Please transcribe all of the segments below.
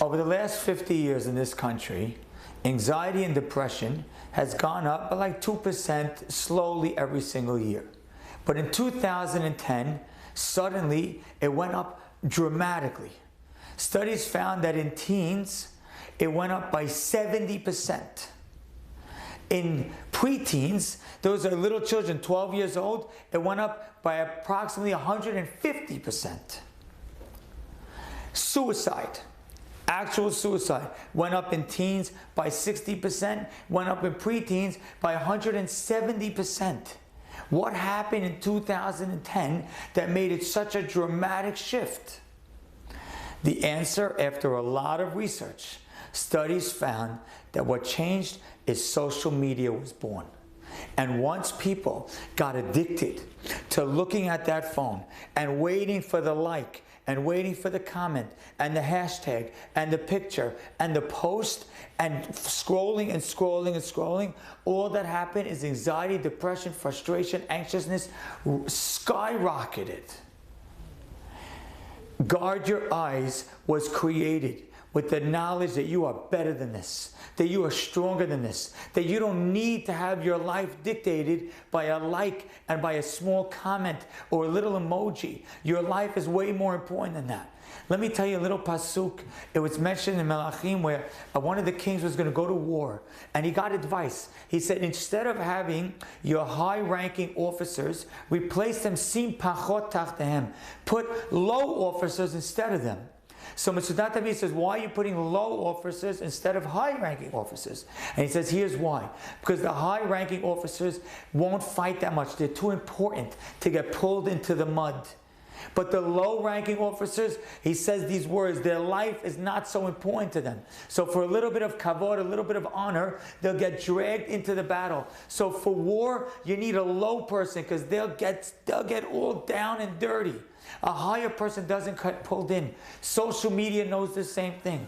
Over the last 50 years in this country, anxiety and depression has gone up by like 2% slowly every single year. But in 2010, suddenly it went up dramatically. Studies found that in teens, it went up by 70%. In preteens, those are little children, 12 years old, it went up by approximately 150%. Suicide, actual suicide, went up in teens by 60%, went up in preteens by 170%. What happened in 2010 that made it such a dramatic shift? The answer, after a lot of research, studies found that what changed is social media was born. And once people got addicted to looking at that phone and waiting for the like and waiting for the comment and the hashtag and the picture and the post and scrolling and scrolling and scrolling, all that happened is anxiety, depression, frustration, anxiousness skyrocketed. Guard Your Eyes was created with the knowledge that you are better than this, that you are stronger than this, that you don't need to have your life dictated by a like and by a small comment or a little emoji. Your life is way more important than that. Let me tell you a little pasuk. It was mentioned in Melachim where one of the kings was going to go to war and he got advice. He said, instead of having your high-ranking officers, replace them sim pachot tachtehem. Put low officers instead of them. So Mitzudat David says, why are you putting low officers instead of high-ranking officers? And he says, here's why. Because the high-ranking officers won't fight that much. They're too important to get pulled into the mud. But the low-ranking officers, he says these words, their life is not so important to them. So for a little bit of kavod, a little bit of honor, they'll get dragged into the battle. So for war, you need a low person because they'll get all down and dirty. A higher person doesn't get pulled in. Social media knows the same thing.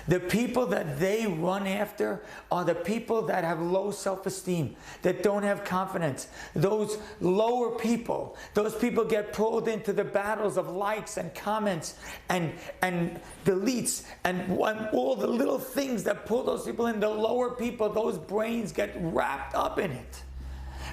The people that they run after are the people that have low self-esteem, that don't have confidence. Those lower people, those people get pulled into the battles of likes and comments and deletes and all the little things that pull those people in. The lower people, those brains get wrapped up in it.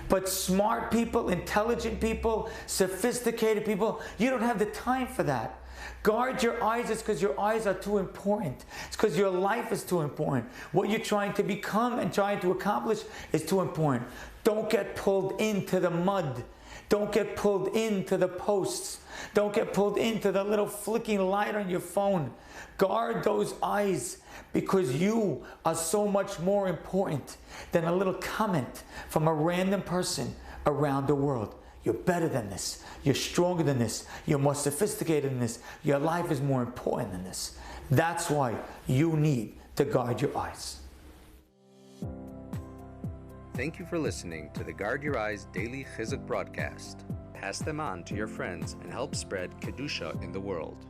But smart people, intelligent people, sophisticated people, you don't have the time for that. Guard your eyes. It's because your eyes are too important. It's because your life is too important. What you're trying to become and trying to accomplish is too important. Don't get pulled into the mud. Don't get pulled into the posts. Don't get pulled into the little flicking light on your phone. Guard those eyes because you are so much more important than a little comment from a random person around the world. You're better than this. You're stronger than this. You're more sophisticated than this. Your life is more important than this. That's why you need to guard your eyes. Thank you for listening to the Guard Your Eyes Daily Chizuk broadcast. Pass them on to your friends and help spread Kedusha in the world.